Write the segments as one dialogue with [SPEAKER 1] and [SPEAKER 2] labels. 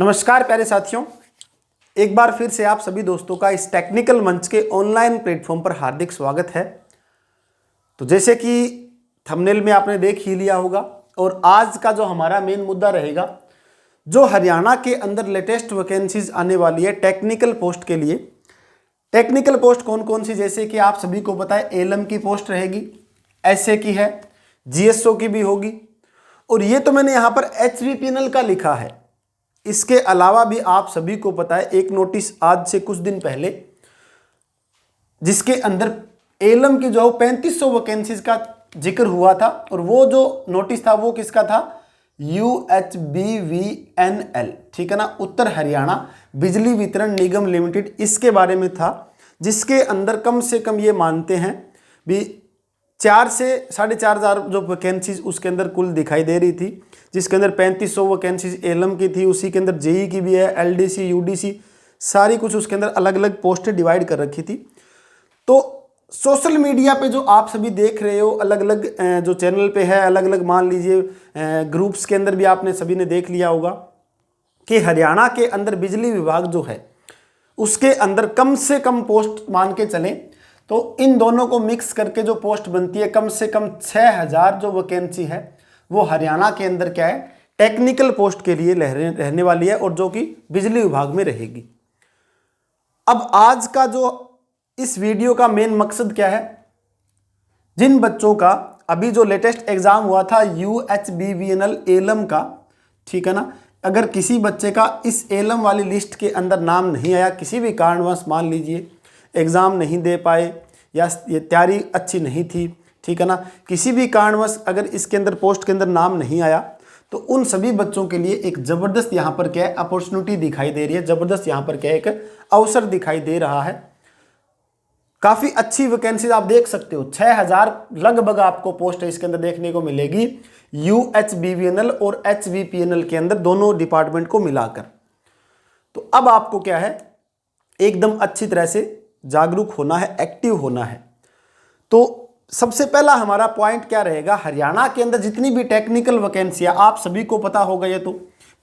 [SPEAKER 1] नमस्कार प्यारे साथियों, एक बार फिर से आप सभी दोस्तों का इस टेक्निकल मंच के ऑनलाइन प्लेटफॉर्म पर हार्दिक स्वागत है। तो जैसे कि थंबनेल में आपने देख ही लिया होगा और आज का जो हमारा मेन मुद्दा रहेगा, जो हरियाणा के अंदर लेटेस्ट वैकेंसीज आने वाली है टेक्निकल पोस्ट के लिए। टेक्निकल पोस्ट कौन कौन सी, जैसे कि आप सभी को पता है एलएम की पोस्ट रहेगी, एसए की है, जीएसओ की भी होगी और ये तो मैंने यहाँ पर एचवीपीएनएल का लिखा है। इसके अलावा भी आप सभी को पता है एक नोटिस आज से कुछ दिन पहले जिसके अंदर एलएम की जो 3500 वैकेंसीज का जिक्र हुआ था और वो जो नोटिस था वो किसका था, UHBVNL, ठीक है ना, उत्तर हरियाणा बिजली वितरण निगम लिमिटेड, इसके बारे में था, जिसके अंदर कम से कम ये मानते हैं भी 4 से 4,500 जो वैकेंसीज उसके अंदर कुल दिखाई दे रही थी, जिसके अंदर 3500 वैकेंसीज एलएम की थी, उसी के अंदर जेई की भी है, एलडीसी यूडीसी सारी कुछ उसके अंदर अलग अलग पोस्टें डिवाइड कर रखी थी। तो सोशल मीडिया पे जो आप सभी देख रहे हो, अलग अलग जो चैनल पे है, अलग अलग मान लीजिए ग्रुप्स के अंदर भी आपने सभी ने देख लिया होगा कि हरियाणा के अंदर बिजली विभाग जो है उसके अंदर कम से कम पोस्ट मान के चलें तो इन दोनों को मिक्स करके जो पोस्ट बनती है कम से कम 6000 जो वैकेंसी है वो हरियाणा के अंदर क्या है, टेक्निकल पोस्ट के लिए रहने वाली है और जो कि बिजली विभाग में रहेगी। अब आज का जो इस वीडियो का मेन मकसद क्या है, जिन बच्चों का अभी जो लेटेस्ट एग्जाम हुआ था UHBVNL एलएम का, ठीक है ना, अगर किसी बच्चे का इस एलएम वाली लिस्ट के अंदर नाम नहीं आया, किसी भी कारणवश मान लीजिए एग्ज़ाम नहीं दे पाए या ये तैयारी अच्छी नहीं थी, ठीक है ना, किसी भी कारणवश अगर इसके अंदर पोस्ट के अंदर नाम नहीं आया, तो उन सभी बच्चों के लिए एक ज़बरदस्त यहाँ पर क्या है अपॉर्चुनिटी दिखाई दे रही है, ज़बरदस्त यहाँ पर क्या है एक अवसर दिखाई दे रहा है। काफ़ी अच्छी वैकेंसीज आप देख सकते हो, 6000 लगभग आपको पोस्ट इसके अंदर देखने को मिलेगी UHBVNL और HVPNL के अंदर, दोनों डिपार्टमेंट को मिलाकर। तो अब आपको क्या है एकदम अच्छी तरह से जागरूक होना है, एक्टिव होना है। तो सबसे पहला हमारा पॉइंट क्या रहेगा, हरियाणा के अंदर जितनी भी टेक्निकल वैकेंसियां आप सभी को पता होगा ये तो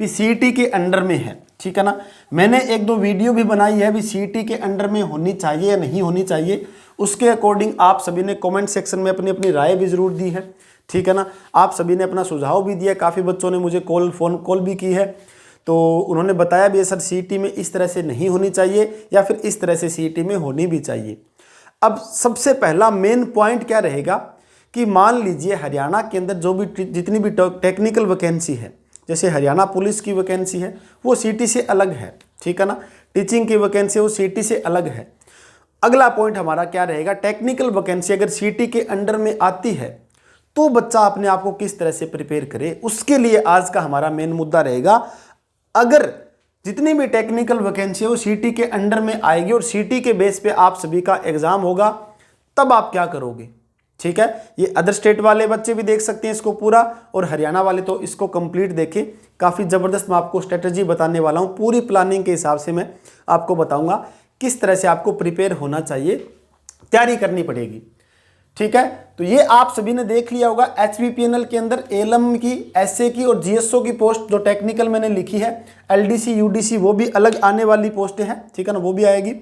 [SPEAKER 1] भी सीईटी के अंडर में है, ठीक है ना। मैंने एक दो वीडियो भी बनाई है भी सीईटी के अंडर में होनी चाहिए या नहीं होनी चाहिए, उसके अकॉर्डिंग आप सभी ने कमेंट सेक्शन में अपनी अपनी राय भी ज़रूर दी है, ठीक है ना। आप सभी ने अपना सुझाव भी दिया, काफ़ी बच्चों ने मुझे फ़ोन कॉल भी की है, तो उन्होंने बताया भी सर सीईटी में इस तरह से नहीं होनी चाहिए या फिर इस तरह से सीईटी में होनी भी चाहिए। अब सबसे पहला मेन पॉइंट क्या रहेगा कि मान लीजिए हरियाणा के अंदर जो भी जितनी भी टेक्निकल वैकेंसी है, जैसे हरियाणा पुलिस की वैकेंसी है वो सीईटी से अलग है, ठीक है ना, टीचिंग की वैकेंसी वो सीईटी से अलग है। अगला पॉइंट हमारा क्या रहेगा, टेक्निकल वैकेंसी अगर सीईटी के अंडर में आती है तो बच्चा अपने आप को किस तरह से प्रिपेयर करे, उसके लिए आज का हमारा मेन मुद्दा रहेगा। अगर जितनी भी टेक्निकल वैकेंसी है वो सीईटी के अंडर में आएगी और सीईटी के बेस पे आप सभी का एग्जाम होगा, तब आप क्या करोगे, ठीक है। ये अदर स्टेट वाले बच्चे भी देख सकते हैं इसको पूरा, और हरियाणा वाले तो इसको कंप्लीट देखें। काफ़ी ज़बरदस्त मैं आपको स्ट्रेटजी बताने वाला हूँ, पूरी प्लानिंग के हिसाब से मैं आपको बताऊँगा किस तरह से आपको प्रिपेयर होना चाहिए, तैयारी करनी पड़ेगी, ठीक है। तो ये आप सभी ने देख लिया होगा HVPNL के अंदर एलएम की, एसए की और जीएसओ की पोस्ट जो टेक्निकल मैंने लिखी है, एलडीसी यूडीसी वो भी अलग आने वाली पोस्टें हैं, ठीक है ना, वो भी आएगी।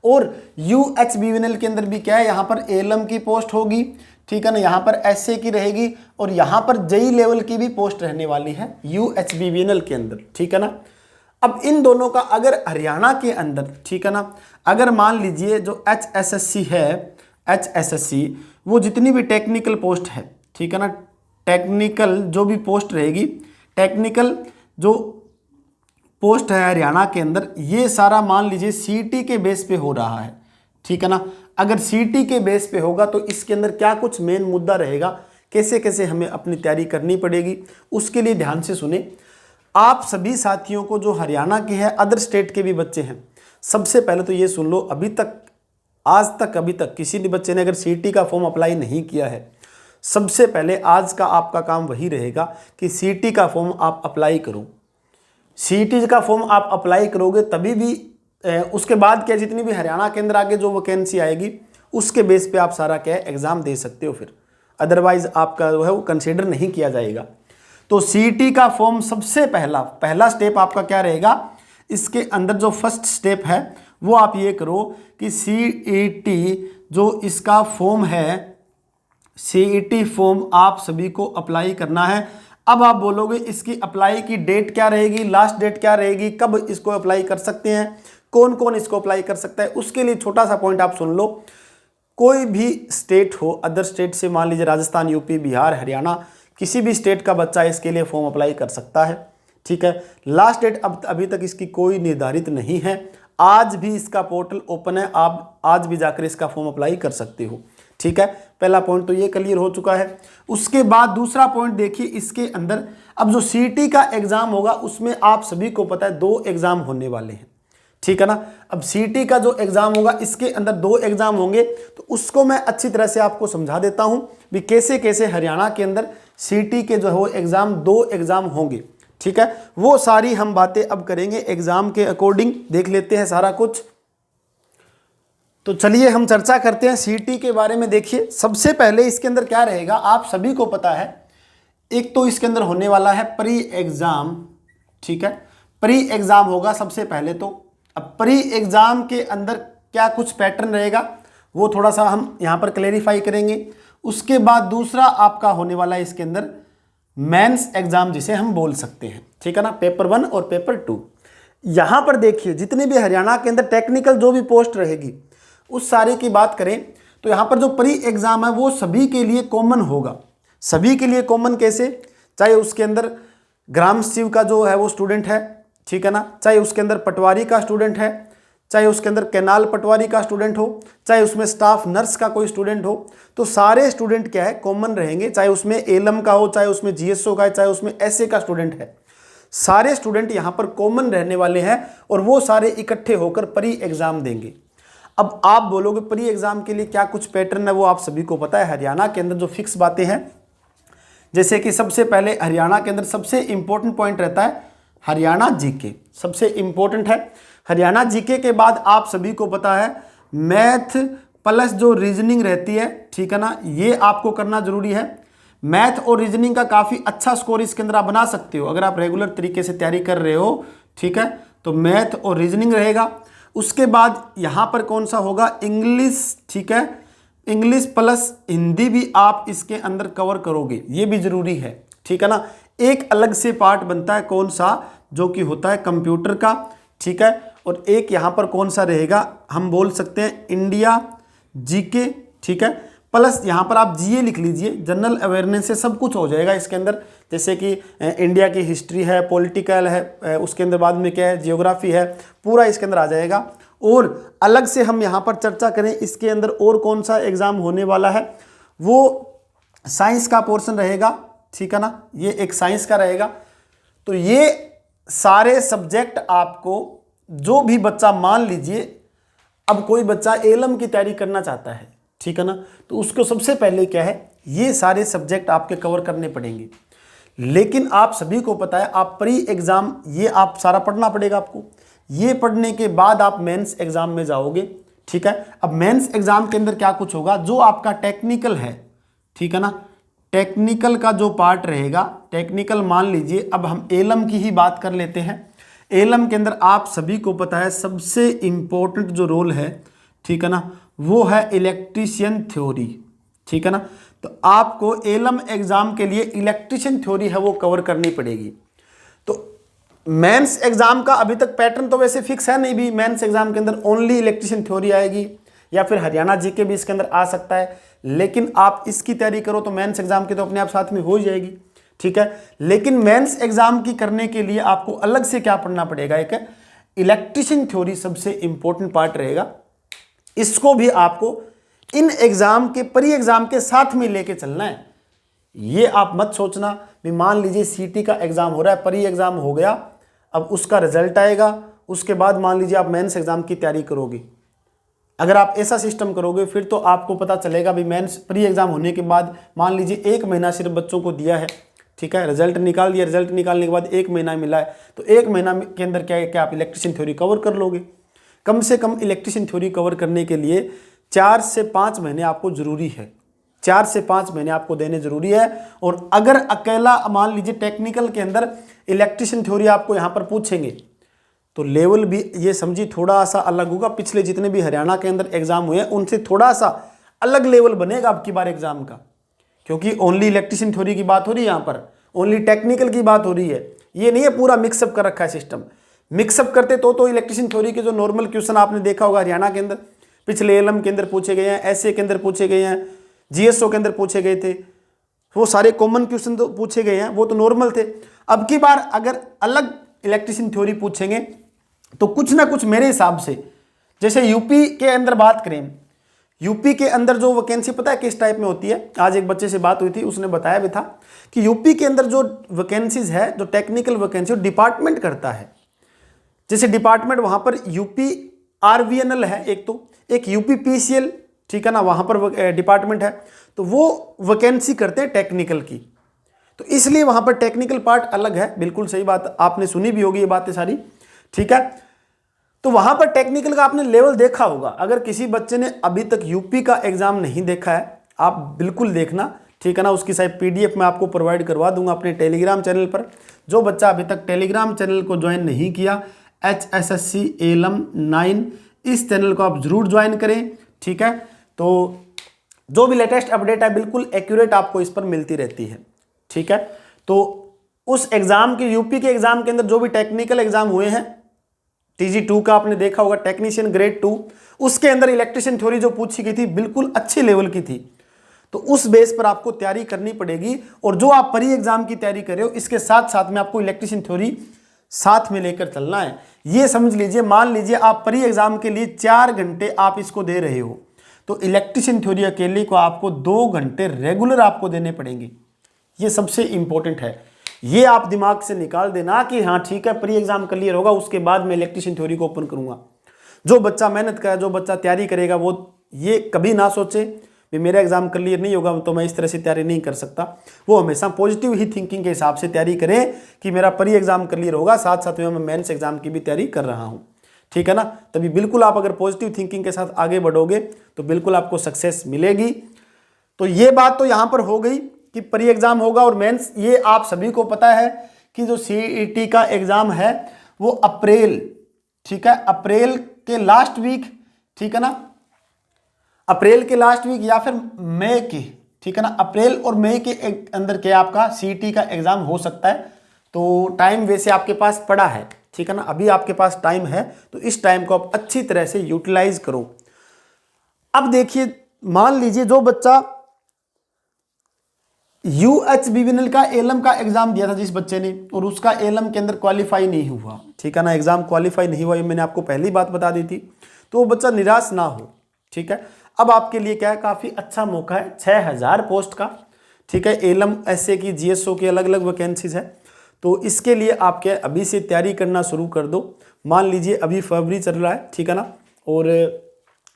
[SPEAKER 1] और UHBVNL के अंदर भी क्या है, यहाँ पर एलएम की पोस्ट होगी, ठीक है ना, यहाँ पर एसए की रहेगी और यहाँ पर जेई लेवल की भी पोस्ट रहने वाली है UHBVNL के अंदर, ठीक है ना। अब इन दोनों का अगर हरियाणा के अंदर, ठीक है ना, अगर मान लीजिए जो HSSC है, HSSC वो जितनी भी टेक्निकल पोस्ट है, ठीक है ना, टेक्निकल जो भी पोस्ट रहेगी, टेक्निकल जो पोस्ट है हरियाणा के अंदर, ये सारा मान लीजिए सीईटी के बेस पे हो रहा है, ठीक है ना। अगर सीईटी के बेस पे होगा तो इसके अंदर क्या कुछ मेन मुद्दा रहेगा, कैसे कैसे हमें अपनी तैयारी करनी पड़ेगी, उसके लिए ध्यान से सुने। आप सभी साथियों को जो हरियाणा के हैं, अदर स्टेट के भी बच्चे हैं, सबसे पहले तो ये सुन लो, अभी तक किसी भी बच्चे ने अगर सीईटी का फॉर्म अप्लाई नहीं किया है, सबसे पहले आज का आपका काम वही रहेगा कि सीईटी का फॉर्म आप अप्लाई करो। सीईटी का फॉर्म आप अप्लाई करोगे तभी भी उसके बाद क्या जितनी भी हरियाणा के अंदर आगे जो वैकेंसी आएगी उसके बेस पे आप सारा क्या है एग्ज़ाम दे सकते हो, फिर अदरवाइज आपका जो है वो कंसीडर नहीं किया जाएगा। तो सीईटी का फॉर्म सबसे पहला स्टेप आपका क्या रहेगा, इसके अंदर जो फर्स्ट स्टेप है वो आप ये करो कि सीईटी जो इसका फॉर्म है, सीईटी फॉर्म आप सभी को अप्लाई करना है। अब आप बोलोगे इसकी अप्लाई की डेट क्या रहेगी, लास्ट डेट क्या रहेगी, कब इसको अप्लाई कर सकते हैं, कौन कौन इसको अप्लाई कर सकता है। उसके लिए छोटा सा पॉइंट आप सुन लो, कोई भी स्टेट हो, अदर स्टेट से मान लीजिए राजस्थान, यूपी, बिहार, हरियाणा, किसी भी स्टेट का बच्चा इसके लिए फॉर्म अप्लाई कर सकता है। ठीक है, लास्ट डेट अब अभी तक इसकी कोई निर्धारित नहीं है। आज भी इसका पोर्टल ओपन है, आप आज भी जाकर इसका फॉर्म अप्लाई कर सकते हो। ठीक है, पहला पॉइंट तो ये क्लियर हो चुका है। उसके बाद दूसरा पॉइंट देखिए, इसके अंदर अब जो सीईटी का एग्जाम होगा उसमें आप सभी को पता है 2 एग्जाम होने वाले हैं। ठीक है ना, अब सीईटी का जो एग्जाम होगा इसके अंदर 2 एग्जाम होंगे, तो उसको मैं अच्छी तरह से आपको समझा देता हूं भी कैसे कैसे हरियाणा के अंदर सीईटी के जो है एग्जाम 2 एग्जाम होंगे। ठीक है, वो सारी हम बातें अब करेंगे एग्जाम के अकॉर्डिंग, देख लेते हैं सारा कुछ। तो चलिए हम चर्चा करते हैं सीईटी के बारे में। देखिए सबसे पहले इसके अंदर क्या रहेगा, आप सभी को पता है, एक तो इसके अंदर होने वाला है प्री एग्जाम। ठीक है, प्री एग्जाम होगा सबसे पहले तो। अब प्री एग्जाम के अंदर क्या कुछ पैटर्न रहेगा वो थोड़ा सा हम यहाँ पर क्लेरिफाई करेंगे। उसके बाद दूसरा आपका होने वाला है इसके अंदर मेंस एग्जाम, जिसे हम बोल सकते हैं। ठीक है ना, पेपर 1 और पेपर 2। यहाँ पर देखिए जितने भी हरियाणा के अंदर टेक्निकल जो भी पोस्ट रहेगी उस सारे की बात करें तो यहाँ पर जो प्री एग्जाम है वो सभी के लिए कॉमन होगा। सभी के लिए कॉमन कैसे, चाहे उसके अंदर ग्राम सचिव का जो है वो स्टूडेंट है, ठीक है ना, चाहे उसके अंदर पटवारी का स्टूडेंट है, चाहे उसके अंदर कैनाल पटवारी का स्टूडेंट हो, चाहे उसमें स्टाफ नर्स का कोई स्टूडेंट हो, तो सारे स्टूडेंट क्या है कॉमन रहेंगे। चाहे उसमें एलएम का हो, चाहे उसमें जीएसओ का है, चाहे उसमें एसए का स्टूडेंट है, सारे स्टूडेंट यहाँ पर कॉमन रहने वाले हैं और वो सारे इकट्ठे होकर प्री एग्जाम देंगे। अब आप बोलोगे प्री एग्जाम के लिए क्या कुछ पैटर्न है, वो आप सभी को पता है। हरियाणा के अंदर जो फिक्स बातें हैं, जैसे कि सबसे पहले हरियाणा के अंदर सबसे इंपॉर्टेंट पॉइंट रहता है हरियाणा जीके, सबसे इंपॉर्टेंट है। हरियाणा जीके के बाद आप सभी को पता है मैथ प्लस जो रीजनिंग रहती है, ठीक है ना, ये आपको करना जरूरी है। मैथ और रीजनिंग का काफ़ी अच्छा स्कोर इसके अंदर आप बना सकते हो अगर आप रेगुलर तरीके से तैयारी कर रहे हो। ठीक है, तो मैथ और रीजनिंग रहेगा। उसके बाद यहाँ पर कौन सा होगा, इंग्लिश। ठीक है, इंग्लिश प्लस हिंदी भी आप इसके अंदर कवर करोगे, ये भी जरूरी है। ठीक है ना, एक अलग से पार्ट बनता है कौन सा, जो कि होता है कंप्यूटर का। ठीक है, और एक यहाँ पर कौन सा रहेगा, हम बोल सकते हैं इंडिया जीके। ठीक है, प्लस यहाँ पर आप जीए लिख लीजिए, जनरल अवेयरनेस से सब कुछ हो जाएगा इसके अंदर, जैसे कि इंडिया की हिस्ट्री है, पॉलिटिकल है, उसके अंदर बाद में क्या है जियोग्राफी है, पूरा इसके अंदर आ जाएगा। और अलग से हम यहाँ पर चर्चा करें इसके अंदर और कौन सा एग्जाम होने वाला है, वो साइंस का पोर्शन रहेगा। ठीक है ना, ये एक साइंस का रहेगा। तो ये सारे सब्जेक्ट आपको, जो भी बच्चा मान लीजिए अब कोई बच्चा एलएम की तैयारी करना चाहता है, ठीक है ना, तो उसको सबसे पहले क्या है, ये सारे सब्जेक्ट आपके कवर करने पड़ेंगे। लेकिन आप सभी को पता है आप प्री एग्जाम ये आप सारा पढ़ना पड़ेगा आपको। ये पढ़ने के बाद आप मेंस एग्जाम में जाओगे। ठीक है, अब मेंस एग्जाम के अंदर क्या कुछ होगा, जो आपका टेक्निकल है, ठीक है ना, टेक्निकल का जो पार्ट रहेगा, टेक्निकल मान लीजिए अब हम एलएम की ही बात कर लेते हैं। एलएम के अंदर आप सभी को पता है सबसे इंपॉर्टेंट जो रोल है, ठीक है ना, वो है इलेक्ट्रीशियन थ्योरी। ठीक है ना, तो आपको एलएम एग्जाम के लिए इलेक्ट्रीशियन थ्योरी है वो कवर करनी पड़ेगी। तो मेंस एग्जाम का अभी तक पैटर्न तो वैसे फिक्स है नहीं भी, मेंस एग्जाम के अंदर ओनली इलेक्ट्रीशियन थ्योरी आएगी या फिर हरियाणा जीके भी इसके अंदर आ सकता है। लेकिन आप इसकी तैयारी करो तो मेंस एग्जाम की तो अपने आप साथ में हो ही जाएगी। ठीक है, लेकिन मेंस एग्जाम की करने के लिए आपको अलग से क्या पढ़ना पड़ेगा, एक इलेक्ट्रीशियन थ्योरी सबसे इंपॉर्टेंट पार्ट रहेगा। इसको भी आपको इन एग्जाम के प्री एग्जाम के साथ में लेके चलना है। ये आप मत सोचना भी मान लीजिए सीटी का एग्जाम हो रहा है, प्री एग्जाम हो गया, अब उसका रिजल्ट आएगा, उसके बाद मान लीजिए आप मेंस एग्जाम की तैयारी करोगे। अगर आप ऐसा सिस्टम करोगे फिर तो आपको पता चलेगा भी मेंस प्री एग्जाम होने के बाद मान लीजिए 1 महीना सिर्फ बच्चों को दिया है, ठीक है, रिजल्ट निकाल दिया, रिजल्ट निकालने के बाद 1 महीना मिला है, तो 1 महीना के अंदर क्या है कि आप इलेक्ट्रीशियन थ्योरी कवर कर लोगे। कम से कम इलेक्ट्रीशियन थ्योरी कवर करने के लिए 4 से 5 महीने आपको जरूरी है। 4 से 5 महीने आपको देने जरूरी है। और अगर अकेला मान लीजिए टेक्निकल के अंदर इलेक्ट्रिशियन थ्योरी आपको यहाँ पर पूछेंगे तो लेवल भी ये समझिए थोड़ा सा अलग होगा। पिछले जितने भी हरियाणा के अंदर एग्जाम हुए हैं उनसे थोड़ा सा अलग लेवल बनेगा अब की बार एग्जाम का, क्योंकि ओनली इलेक्ट्रिशियन थ्योरी की बात हो रही है, यहाँ पर ओनली टेक्निकल की बात हो रही है। ये नहीं है पूरा मिक्सअप कर रखा है सिस्टम। मिक्सअप करते तो इलेक्ट्रिशियन थ्योरी के जो नॉर्मल क्वेश्चन आपने देखा होगा हरियाणा के अंदर पिछले एलएम के अंदर पूछे गए हैं, एसए के अंदर पूछे गए हैं, जीएसओ के अंदर पूछे गए थे, वो सारे कॉमन क्वेश्चन तो पूछे गए हैं, वो तो नॉर्मल थे। अब की बार अगर अलग इलेक्ट्रिशियन थ्योरी पूछेंगे तो कुछ ना कुछ मेरे हिसाब से, जैसे यूपी के अंदर बात करें, यूपी के अंदर जो वैकेंसी पता है किस टाइप में होती है। आज एक बच्चे से बात हुई थी, उसने बताया भी था कि यूपी के अंदर जो वैकेंसीज है, जो टेक्निकल वैकेंसी डिपार्टमेंट करता है। जैसे डिपार्टमेंट वहां पर यूपी आरवीएनएल है एक, तो एक यूपी पीसीएल, ठीक है ना, वहां पर डिपार्टमेंट है, तो वो वैकेंसी करते हैं टेक्निकल की, तो इसलिए वहां पर टेक्निकल पार्ट अलग है। बिल्कुल सही बात, आपने सुनी भी होगी ये बातें सारी, ठीक है। तो वहां पर टेक्निकल का आपने लेवल देखा होगा। अगर किसी बच्चे ने अभी तक यूपी का एग्जाम नहीं देखा है, आप बिल्कुल देखना, ठीक है ना। उसकी शायद पीडीएफ मैं आपको प्रोवाइड करवा दूंगा अपने टेलीग्राम चैनल पर। जो बच्चा अभी तक टेलीग्राम चैनल को ज्वाइन नहीं किया, HSSC ALM 9 इस चैनल को आप जरूर ज्वाइन करें, ठीक है। तो जो भी लेटेस्ट अपडेट है बिल्कुल एक्यूरेट आपको इस पर मिलती रहती है, ठीक है। तो उस एग्जाम के, यूपी के एग्जाम के अंदर जो भी टेक्निकल एग्जाम हुए हैं, TG2 का आपने देखा होगा, टेक्नीशियन ग्रेड 2, उसके अंदर इलेक्ट्रिशियन थ्योरी जो पूछी गई थी बिल्कुल अच्छे लेवल की थी। तो उस बेस पर आपको तैयारी करनी पड़ेगी। और जो आप प्री एग्जाम की तैयारी कर रहे हो, इसके साथ साथ में आपको इलेक्ट्रिशियन थ्योरी साथ में लेकर चलना है। ये समझ लीजिए, मान लीजिए आप प्री एग्जाम के लिए 4 घंटे आप इसको दे रहे हो, तो इलेक्ट्रिशियन थ्योरी अकेले को आपको 2 घंटे रेगुलर आपको देने पड़ेंगे। ये सबसे इंपॉर्टेंट है, ये आप दिमाग से निकाल देना कि हाँ ठीक है प्री एग्जाम क्लियर होगा, उसके बाद मैं इलेक्ट्रिशियन थ्योरी को ओपन करूंगा। जो बच्चा मेहनत करे, जो बच्चा तैयारी करेगा, वो ये कभी ना सोचे भी मेरा एग्जाम क्लियर नहीं होगा तो मैं इस तरह से तैयारी नहीं कर सकता। वो हमेशा पॉजिटिव ही थिंकिंग के हिसाब से तैयारी करें कि मेरा प्री एग्जाम क्लियर होगा, साथ साथ में मैं मेंस एग्जाम की भी तैयारी कर रहा हूँ, ठीक है ना। तभी बिल्कुल आप अगर पॉजिटिव थिंकिंग के साथ आगे बढ़ोगे तो बिल्कुल आपको सक्सेस मिलेगी। तो ये बात तो यहाँ पर हो गई कि प्री एग्जाम होगा और मेंस। ये आप सभी को पता है कि जो CET का एग्जाम है वो अप्रैल, ठीक है, अप्रैल के लास्ट वीक, ठीक है ना, अप्रैल के लास्ट वीक या फिर मई के, ठीक है ना, अप्रैल और मई के अंदर के आपका CET का एग्जाम हो सकता है। तो टाइम वैसे आपके पास पड़ा है, ठीक है ना, अभी आपके पास टाइम है, तो इस टाइम को आप अच्छी तरह से यूटिलाइज करो। अब देखिए, मान लीजिए जो बच्चा UHBVNL का एलएम का एग्जाम दिया था जिस बच्चे ने, और उसका एलएम के अंदर क्वालिफाई नहीं हुआ, ठीक है ना, एग्जाम क्वालिफाई नहीं हुआ, ये मैंने आपको पहली बात बता दी थी, तो वो बच्चा निराश ना हो, ठीक है। अब आपके लिए क्या है, काफ़ी अच्छा मौका है, 6000 पोस्ट का, ठीक है, एलएम एसए की जीएसओ की अलग अलग वैकेंसीज है। तो इसके लिए आप क्या अभी से तैयारी करना शुरू कर दो। मान लीजिए अभी फरवरी चल रहा है, ठीक है ना, और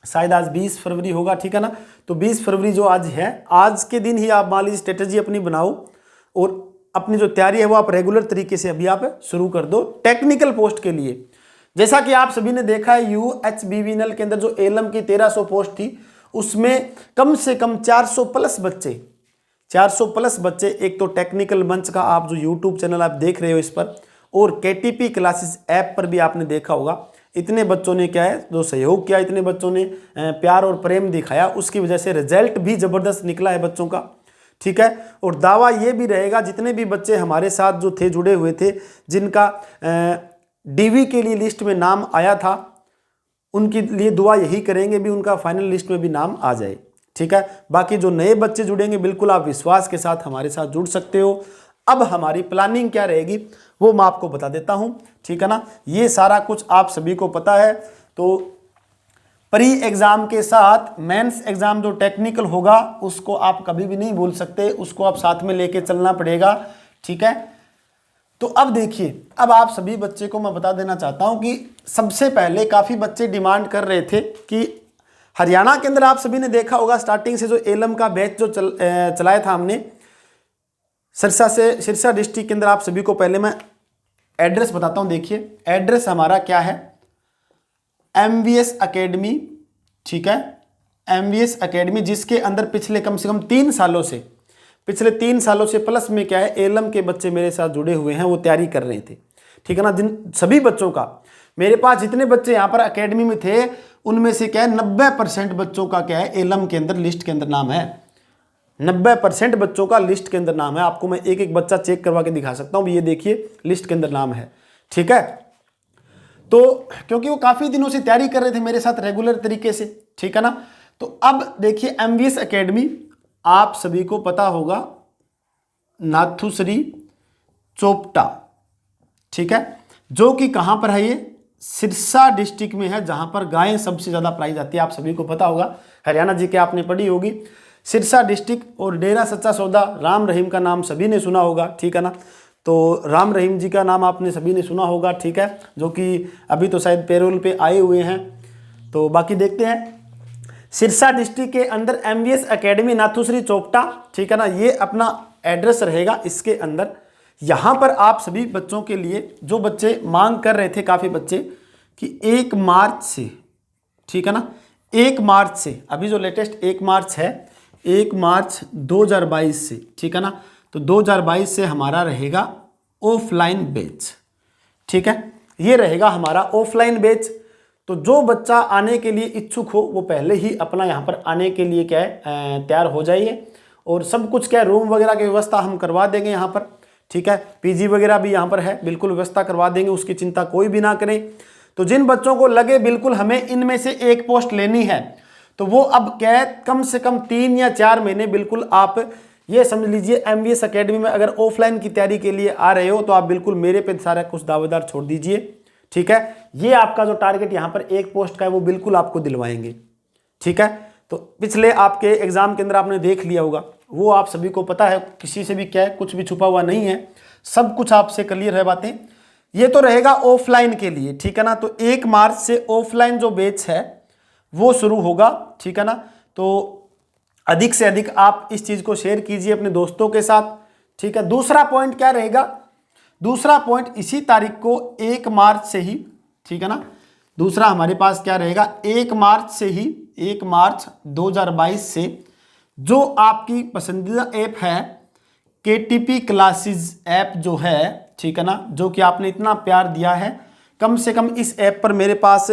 [SPEAKER 1] शायद आज 20 फरवरी होगा, ठीक है ना। तो 20 फरवरी जो आज है, आज के दिन ही आप मान लीजिए स्ट्रेटजी अपनी बनाओ और अपनी जो तैयारी है वो आप रेगुलर तरीके से अभी आप शुरू कर दो टेक्निकल पोस्ट के लिए। जैसा कि आप सभी ने देखा है, UHBVNL के अंदर जो एलएम की 1300 पोस्ट थी, उसमें कम से कम 400 प्लस बच्चे, एक तो टेक्निकल मंच का आप जो यूट्यूब चैनल आप देख रहे हो इस पर, और KTP क्लासेस ऐप पर भी आपने देखा होगा, इतने बच्चों ने क्या है जो सहयोग किया, इतने बच्चों ने प्यार और प्रेम दिखाया, उसकी वजह से रिजल्ट भी ज़बरदस्त निकला है बच्चों का, ठीक है। और दावा ये भी रहेगा, जितने भी बच्चे हमारे साथ जो थे, जुड़े हुए थे, जिनका DV के लिए लिस्ट में नाम आया था, उनके लिए दुआ यही करेंगे भी उनका फाइनल लिस्ट में भी नाम आ जाए, ठीक है। बाकी जो नए बच्चे जुड़ेंगे, बिल्कुल आप विश्वास के साथ हमारे साथ जुड़ सकते हो। अब हमारी प्लानिंग क्या रहेगी वो मैं आपको बता देता हूं, ठीक है ना। ये सारा कुछ आप सभी को पता है। तो प्री एग्जाम के साथ मेंस एग्जाम जो टेक्निकल होगा उसको आप कभी भी नहीं भूल सकते, उसको आप साथ में लेके चलना पड़ेगा, ठीक है। तो अब देखिए, अब आप सभी बच्चे को मैं बता देना चाहता हूं कि सबसे पहले काफ़ी बच्चे डिमांड कर रहे थे कि हरियाणा के अंदर आप सभी ने देखा होगा स्टार्टिंग से जो एलएम का बैच जो चलाया था हमने सिरसा डिस्ट्रिक्ट के अंदर। आप सभी को पहले मैं एड्रेस बताता हूं। देखिए एड्रेस हमारा क्या है, MVS अकेडमी, ठीक है, MVS एकेडमी, जिसके अंदर पिछले कम से कम 3 सालों से, पिछले 3 सालों से प्लस में क्या है, एलएम के बच्चे मेरे साथ जुड़े हुए हैं, वो तैयारी कर रहे थे, ठीक है ना। जिन सभी बच्चों का, मेरे पास जितने बच्चे यहाँ पर एकेडमी में थे उनमें से क्या है 90% बच्चों का क्या है एलएम के अंदर, लिस्ट के अंदर नाम है। 90% बच्चों का लिस्ट के अंदर नाम है। आपको मैं एक एक बच्चा चेक करवा के दिखा सकता हूँ, ये देखिए लिस्ट के अंदर नाम है, ठीक है। तो क्योंकि वो काफ़ी दिनों से तैयारी कर रहे थे मेरे साथ रेगुलर तरीके से, ठीक है ना। तो अब देखिए MVS एकेडमी, आप सभी को पता होगा, नाथुश्री चोपटा, ठीक है, जो कि कहाँ पर है, ये सिरसा डिस्ट्रिक्ट में है, जहाँ पर गायें सबसे ज़्यादा पाई जाती है। आप सभी को पता होगा, हरियाणा जी के आपने पढ़ी होगी, सिरसा डिस्ट्रिक्ट। और डेरा सच्चा सौदा, राम रहीम का नाम सभी ने सुना होगा, ठीक है ना। तो राम रहीम जी का नाम आपने सभी ने सुना होगा, ठीक है, जो कि अभी तो शायद पेरोल पे आए हुए हैं। तो बाकी देखते हैं, सिरसा डिस्ट्रिक्ट के अंदर MVS एकेडमी नाथुश्री चोपटा, ठीक है ना, ये अपना एड्रेस रहेगा इसके अंदर। यहाँ पर आप सभी बच्चों के लिए, जो बच्चे मांग कर रहे थे काफ़ी बच्चे कि 1 मार्च से, ठीक है ना, 1 मार्च से, अभी जो लेटेस्ट 1 मार्च है, 1 मार्च 2022 से, ठीक है ना, तो 2022 से हमारा रहेगा ऑफलाइन बैच, ठीक है, ये रहेगा हमारा ऑफलाइन बैच। तो जो बच्चा आने के लिए इच्छुक हो वो पहले ही अपना यहाँ पर आने के लिए क्या है तैयार हो जाइए। और सब कुछ क्या है, रूम वगैरह की व्यवस्था हम करवा देंगे यहाँ पर, ठीक है, PG वगैरह भी यहाँ पर है, बिल्कुल व्यवस्था करवा देंगे, उसकी चिंता कोई भी ना करें। तो जिन बच्चों को लगे बिल्कुल हमें इनमें से एक पोस्ट लेनी है, तो वो अब क्या है, कम से कम 3 या 4 महीने बिल्कुल आप ये समझ लीजिए MVS एकेडमी में अगर ऑफलाइन की तैयारी के लिए आ रहे हो तो आप बिल्कुल मेरे पे सारा कुछ दावेदार छोड़ दीजिए, ठीक है। ये आपका जो टारगेट यहाँ पर एक पोस्ट का है वो बिल्कुल आपको दिलवाएंगे, ठीक है। तो पिछले आपके एग्जाम के अंदर आपने देख लिया होगा, वो आप सभी को पता है, किसी से भी क्या है, कुछ भी छुपा हुआ नहीं है, सब कुछ आपसे क्लियर है बातें। ये तो रहेगा ऑफलाइन के लिए, ठीक है ना। तो 1 मार्च से ऑफलाइन जो बैच है वो शुरू होगा, ठीक है ना। तो अधिक से अधिक आप इस चीज को शेयर कीजिए अपने दोस्तों के साथ, ठीक है। दूसरा पॉइंट क्या रहेगा, दूसरा पॉइंट इसी तारीख को 1 मार्च से ही, ठीक है ना, दूसरा हमारे पास क्या रहेगा, 1 मार्च से ही, 1 मार्च 2022 से जो आपकी पसंदीदा ऐप है KTP क्लासेस ऐप जो है, ठीक है ना, जो कि आपने इतना प्यार दिया है, कम से कम इस ऐप पर मेरे पास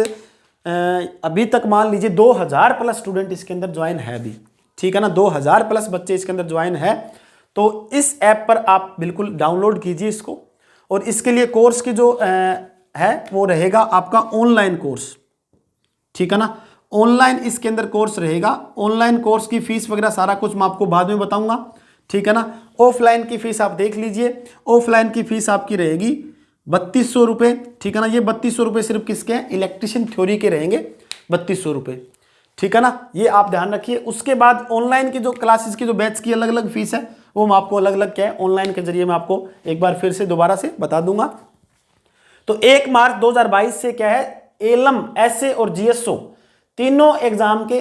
[SPEAKER 1] अभी तक मान लीजिए 2000 प्लस स्टूडेंट इसके अंदर ज्वाइन है अभी, ठीक है ना, 2000 प्लस बच्चे इसके अंदर ज्वाइन है। तो इस ऐप पर आप बिल्कुल डाउनलोड कीजिए इसको। और इसके लिए कोर्स की जो है वो रहेगा आपका ऑनलाइन कोर्स, ठीक है ना, ऑनलाइन इसके अंदर कोर्स रहेगा। ऑनलाइन कोर्स की फीस वगैरह सारा कुछ मैं आपको बाद में बताऊंगा, ठीक है ना। ऑफलाइन की फीस आप देख लीजिए, ऑफलाइन की फीस आपकी रहेगी 3200 रुपये, ठीक है ना। ये 3200 रुपये सिर्फ किसके हैं, इलेक्ट्रिशियन थ्योरी के रहेंगे 3200 रुपये, ठीक है ना, ये आप ध्यान रखिए। उसके बाद ऑनलाइन की जो क्लासेस की जो बैच की अलग अलग फीस है वो मैं आपको अलग अलग क्या है ऑनलाइन के जरिए मैं आपको एक बार फिर से दोबारा से बता दूंगा। तो 1 मार्च 2022 से क्या है, एलएम, एसए और जीएसओ तीनों एग्जाम के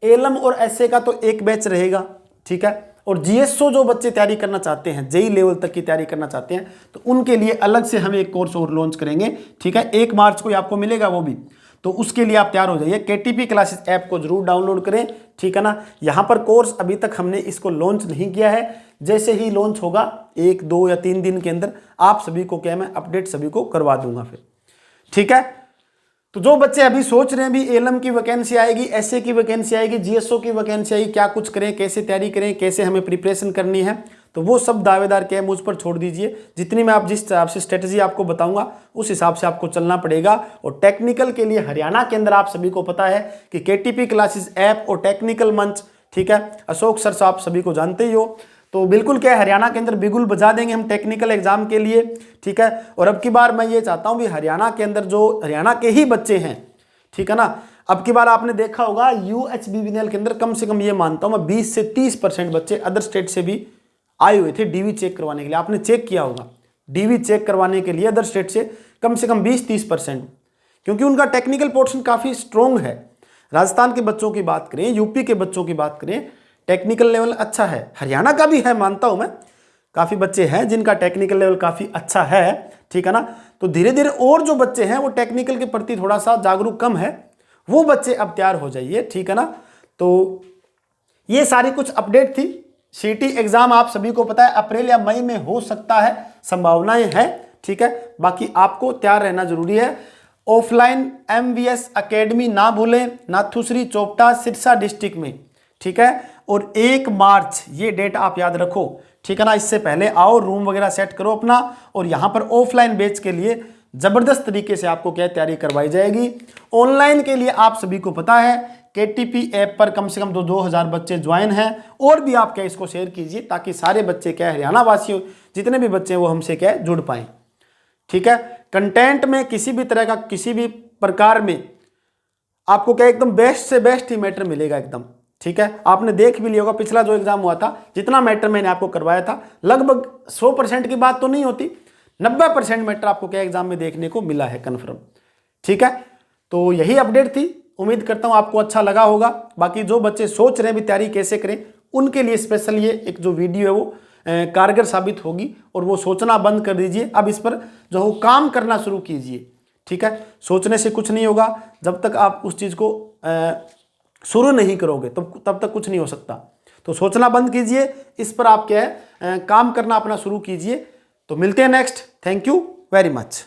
[SPEAKER 1] एलएम और एसए का तो एक बैच रहेगा, ठीक है। और जीएसओ जो बच्चे तैयारी करना चाहते हैं, जेई लेवल तक की तैयारी करना चाहते हैं, तो उनके लिए अलग से हम एक कोर्स और लॉन्च करेंगे, ठीक है। 1 मार्च को आपको मिलेगा वो भी, तो उसके लिए आप तैयार हो जाइए। KTP क्लासेस ऐप को जरूर डाउनलोड करें, ठीक है ना। यहाँ पर कोर्स अभी तक हमने इसको लॉन्च नहीं किया है, जैसे ही लॉन्च होगा 1, 2 या 3 दिन के अंदर आप सभी को क्या मैं अपडेट सभी को करवा दूंगा फिर, ठीक है। तो जो बच्चे अभी सोच रहे हैं भी एलएम की वैकेंसी आएगी, एसए की वैकेंसी आएगी, जीएसओ की वैकेंसी आएगी, क्या कुछ करें, कैसे तैयारी करें, कैसे हमें प्रिपरेशन करनी है, तो वो सब दावेदार क्या है मुझ पर छोड़ दीजिए। जितनी मैं आप जिस हिसाब से स्ट्रेटजी आपको बताऊंगा उस हिसाब से आपको चलना पड़ेगा। और टेक्निकल के लिए हरियाणा के अंदर आप सभी को पता है कि KTP क्लासेस ऐप और टेक्निकल मंच, ठीक है, अशोक सर आप सभी को जानते ही हो, तो बिल्कुल क्या है हरियाणा के अंदर बिगुल बजा देंगे हम टेक्निकल एग्जाम के लिए, ठीक है। और अब की बार मैं ये चाहता हूं भी हरियाणा के अंदर जो हरियाणा के ही बच्चे हैं, ठीक है ना, अब की बार आपने देखा होगा UHBBNL के अंदर कम से कम ये मानता हूं मैं 20 से 30% बच्चे अदर स्टेट से भी आए हुए थे डीवी चेक करवाने के लिए। आपने चेक किया होगा, डीवी चेक करवाने के लिए अदर स्टेट से कम 20-30%, क्योंकि उनका टेक्निकल पोर्शन काफ़ी स्ट्रोंग है। राजस्थान के बच्चों की बात करें, यूपी के बच्चों की बात करें, टेक्निकल लेवल अच्छा है, हरियाणा का भी है मानता हूं मैं, काफ़ी बच्चे हैं जिनका टेक्निकल लेवल काफ़ी अच्छा है, ठीक है ना। तो धीरे धीरे और जो बच्चे हैं वो टेक्निकल के प्रति थोड़ा सा जागरूक कम है, वो बच्चे अब तैयार हो जाइए, ठीक है ना। तो तो ये सारी कुछ अपडेट थी। सीटी एग्जाम आप सभी को पता है अप्रैल या मई में हो सकता है, संभावनाएं हैं, ठीक है। बाकी आपको तैयार रहना जरूरी है। ऑफलाइन MVS एकेडमी ना भूलें, नाथुश्री चोपटा सिरसा डिस्ट्रिक्ट में, ठीक है। और 1 मार्च ये डेट आप याद रखो, ठीक है ना। इससे पहले आओ, रूम वगैरह सेट करो अपना, और यहाँ पर ऑफलाइन बैच के लिए जबरदस्त तरीके से आपको क्या तैयारी करवाई जाएगी। ऑनलाइन के लिए आप सभी को पता है KTP ऐप पर कम से कम 2000 बच्चे ज्वाइन हैं, और भी आप क्या इसको शेयर कीजिए ताकि सारे बच्चे क्या हरियाणा वासियों जितने भी बच्चे हैं वो हमसे क्या जुड़ पाएं, ठीक है। कंटेंट में किसी भी तरह का किसी भी प्रकार में आपको क्या एकदम बेस्ट से बेस्ट ही मैटर मिलेगा एकदम, ठीक है। आपने देख भी लिया होगा पिछला जो एग्जाम हुआ था, जितना मैटर मैंने आपको करवाया था, लगभग 100% की बात तो नहीं होती, 90% मैटर आपको क्या एग्जाम में देखने को मिला है कन्फर्म, ठीक है। तो यही अपडेट थी, उम्मीद करता हूं आपको अच्छा लगा होगा। बाकी जो बच्चे सोच रहे हैं भी तैयारी कैसे करें, उनके लिए स्पेशल ये एक जो वीडियो है वो कारगर साबित होगी, और वो सोचना बंद कर दीजिए, अब इस पर जो है काम करना शुरू कीजिए, ठीक है। सोचने से कुछ नहीं होगा, जब तक आप उस चीज़ को शुरू नहीं करोगे तो तब तक कुछ नहीं हो सकता। तो सोचना बंद कीजिए, इस पर आप क्या है काम करना अपना शुरू कीजिए। तो मिलते हैं next. Thank you very much.